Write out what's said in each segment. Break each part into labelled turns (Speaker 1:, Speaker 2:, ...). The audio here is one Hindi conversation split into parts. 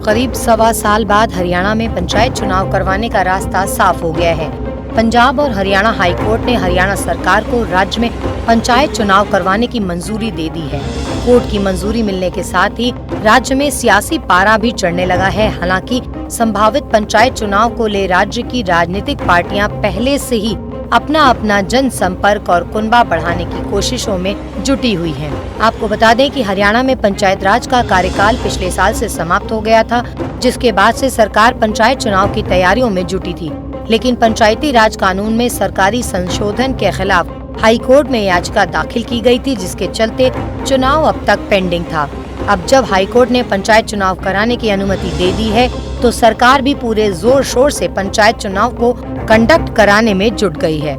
Speaker 1: करीब सवा साल बाद हरियाणा में पंचायत चुनाव करवाने का रास्ता साफ हो गया है। पंजाब और हरियाणा हाईकोर्ट ने हरियाणा सरकार को राज्य में पंचायत चुनाव करवाने की मंजूरी दे दी है। कोर्ट की मंजूरी मिलने के साथ ही राज्य में सियासी पारा भी चढ़ने लगा है। हालांकि संभावित पंचायत चुनाव को ले राज्य की राजनीतिक पार्टियां पहले से ही अपना जनसंपर्क और कुनबा बढ़ाने की कोशिशों में जुटी हुई हैं। आपको बता दें कि हरियाणा में पंचायत राज का कार्यकाल पिछले साल से समाप्त हो गया था, जिसके बाद से सरकार पंचायत चुनाव की तैयारियों में जुटी थी। लेकिन पंचायती राज कानून में सरकारी संशोधन के खिलाफ हाईकोर्ट में याचिका दाखिल की गई थी, जिसके चलते चुनाव अब तक पेंडिंग था। अब जब हाईकोर्ट ने पंचायत चुनाव कराने की अनुमति दे दी है, तो सरकार भी पूरे जोर शोर से पंचायत चुनाव को कंडक्ट कराने में जुट गई है।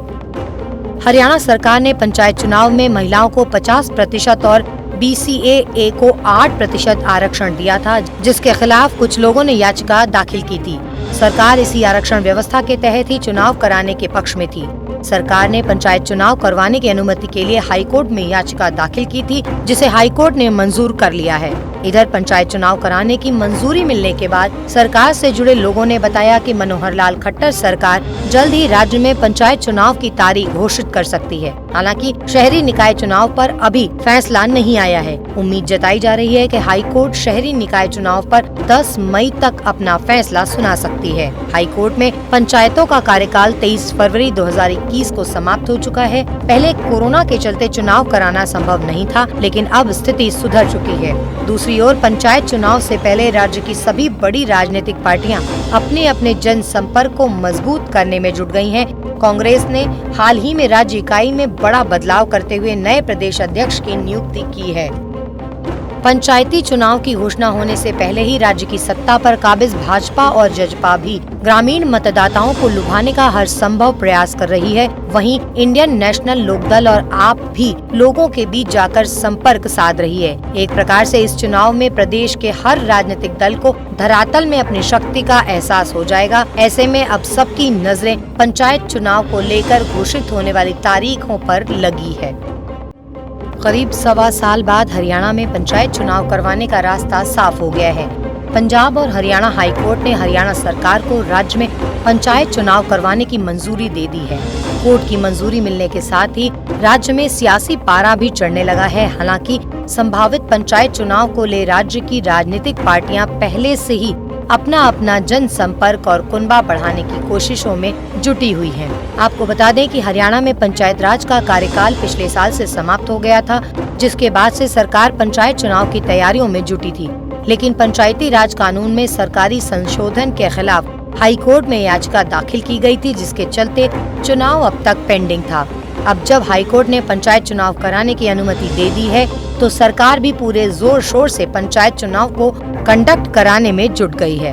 Speaker 1: हरियाणा सरकार ने पंचायत चुनाव में महिलाओं को 50% और BCA को 8% आरक्षण दिया था, जिसके खिलाफ कुछ लोगों ने याचिका दाखिल की थी। सरकार इसी आरक्षण व्यवस्था के तहत ही चुनाव कराने के पक्ष में थी। सरकार ने पंचायत चुनाव करवाने की अनुमति के लिए हाईकोर्ट में याचिका दाखिल की थी, जिसे हाईकोर्ट ने मंजूर कर लिया है। इधर पंचायत चुनाव कराने की मंजूरी मिलने के बाद सरकार से जुड़े लोगों ने बताया कि मनोहर लाल खट्टर सरकार जल्द ही राज्य में पंचायत चुनाव की तारीख घोषित कर सकती है। हालांकि शहरी निकाय चुनाव पर अभी फैसला नहीं आया है। उम्मीद जताई जा रही है कि हाईकोर्ट शहरी निकाय चुनाव पर 10 मई तक अपना फैसला सुना सकती है। हाईकोर्ट में पंचायतों का कार्यकाल 23 फरवरी 2021 को समाप्त हो चुका है। पहले कोरोना के चलते चुनाव कराना संभव नहीं था, लेकिन अब स्थिति सुधर चुकी है। दूसरी ओर पंचायत चुनाव से पहले राज्य की सभी बड़ी राजनीतिक पार्टियां अपने जनसंपर्क को मजबूत करने में जुट गई हैं। कांग्रेस ने हाल ही में राज्य इकाई में बड़ा बदलाव करते हुए नए प्रदेश अध्यक्ष की नियुक्ति की है। पंचायती चुनाव की घोषणा होने से पहले ही राज्य की सत्ता पर काबिज भाजपा और जजपा भी ग्रामीण मतदाताओं को लुभाने का हर संभव प्रयास कर रही है। वहीं इंडियन नेशनल लोकदल और आप भी लोगों के बीच जाकर संपर्क साध रही है। एक प्रकार से इस चुनाव में प्रदेश के हर राजनीतिक दल को धरातल में अपनी शक्ति का एहसास हो जाएगा। ऐसे में अब सबकी नजरें पंचायत चुनाव को लेकर घोषित होने वाली तारीखों पर लगी है। करीब सवा साल बाद हरियाणा में पंचायत चुनाव करवाने का रास्ता साफ हो गया है। पंजाब और हरियाणा हाईकोर्ट ने हरियाणा सरकार को राज्य में पंचायत चुनाव करवाने की मंजूरी दे दी है। कोर्ट की मंजूरी मिलने के साथ ही राज्य में सियासी पारा भी चढ़ने लगा है। हालांकि संभावित पंचायत चुनाव को ले राज्य की राजनीतिक पार्टियां पहले से ही अपना जनसंपर्क और कुनबा बढ़ाने की कोशिशों में जुटी हुई हैं। आपको बता दें कि हरियाणा में पंचायत राज का कार्यकाल पिछले साल से समाप्त हो गया था, जिसके बाद से सरकार पंचायत चुनाव की तैयारियों में जुटी थी। लेकिन पंचायती राज कानून में सरकारी संशोधन के खिलाफ हाईकोर्ट में याचिका दाखिल की गई थी, जिसके चलते चुनाव अब तक पेंडिंग था। अब जब हाईकोर्ट ने पंचायत चुनाव कराने की अनुमति दे दी है, तो सरकार भी पूरे जोर शोर से पंचायत चुनाव को कंडक्ट कराने में जुट गई है।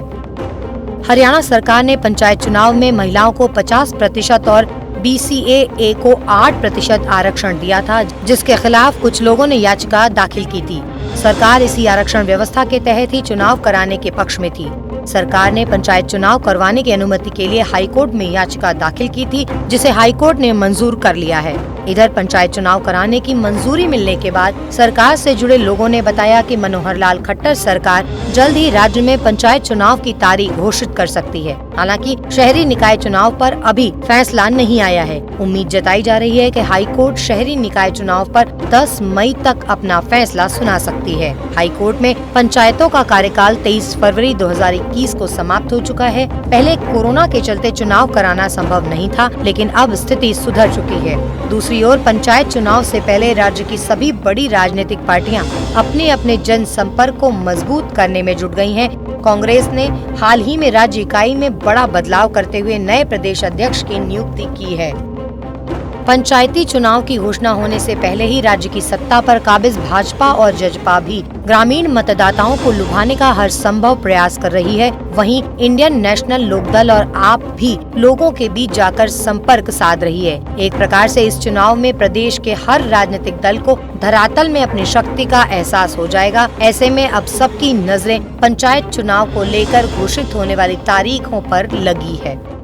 Speaker 1: हरियाणा सरकार ने पंचायत चुनाव में महिलाओं को 50% और BCA को 8% आरक्षण दिया था, जिसके खिलाफ कुछ लोगों ने याचिका दाखिल की थी। सरकार इसी आरक्षण व्यवस्था के तहत ही चुनाव कराने के पक्ष में थी। सरकार ने पंचायत चुनाव करवाने की अनुमति के लिए हाईकोर्ट में याचिका दाखिल की थी, जिसे हाईकोर्ट ने मंजूर कर लिया है। इधर पंचायत चुनाव कराने की मंजूरी मिलने के बाद सरकार से जुड़े लोगों ने बताया कि मनोहर लाल खट्टर सरकार जल्द ही राज्य में पंचायत चुनाव की तारीख घोषित कर सकती है। हालांकि शहरी निकाय चुनाव पर अभी फैसला नहीं आया है। उम्मीद जताई जा रही है कि हाईकोर्ट शहरी निकाय चुनाव पर 10 मई तक अपना फैसला सुना सकती है। हाईकोर्ट में पंचायतों का कार्यकाल 23 फरवरी 2021 को समाप्त हो चुका है। पहले कोरोना के चलते चुनाव कराना संभव नहीं था, लेकिन अब स्थिति सुधर चुकी है। दूसरी ओर पंचायत चुनाव से पहले राज्य की सभी बड़ी राजनीतिक पार्टियां अपने जनसंपर्क को मजबूत करने में जुट गई हैं। कांग्रेस ने हाल ही में राज्य इकाई में बड़ा बदलाव करते हुए नए प्रदेश अध्यक्ष की नियुक्ति की है। पंचायती चुनाव की घोषणा होने से पहले ही राज्य की सत्ता पर काबिज भाजपा और जजपा भी ग्रामीण मतदाताओं को लुभाने का हर संभव प्रयास कर रही है। वहीं इंडियन नेशनल लोकदल और आप भी लोगों के बीच जाकर संपर्क साध रही है। एक प्रकार से इस चुनाव में प्रदेश के हर राजनीतिक दल को धरातल में अपनी शक्ति का एहसास हो जाएगा। ऐसे में अब सबकी नजरें पंचायत चुनाव को लेकर घोषित होने वाली तारीखों पर लगी है।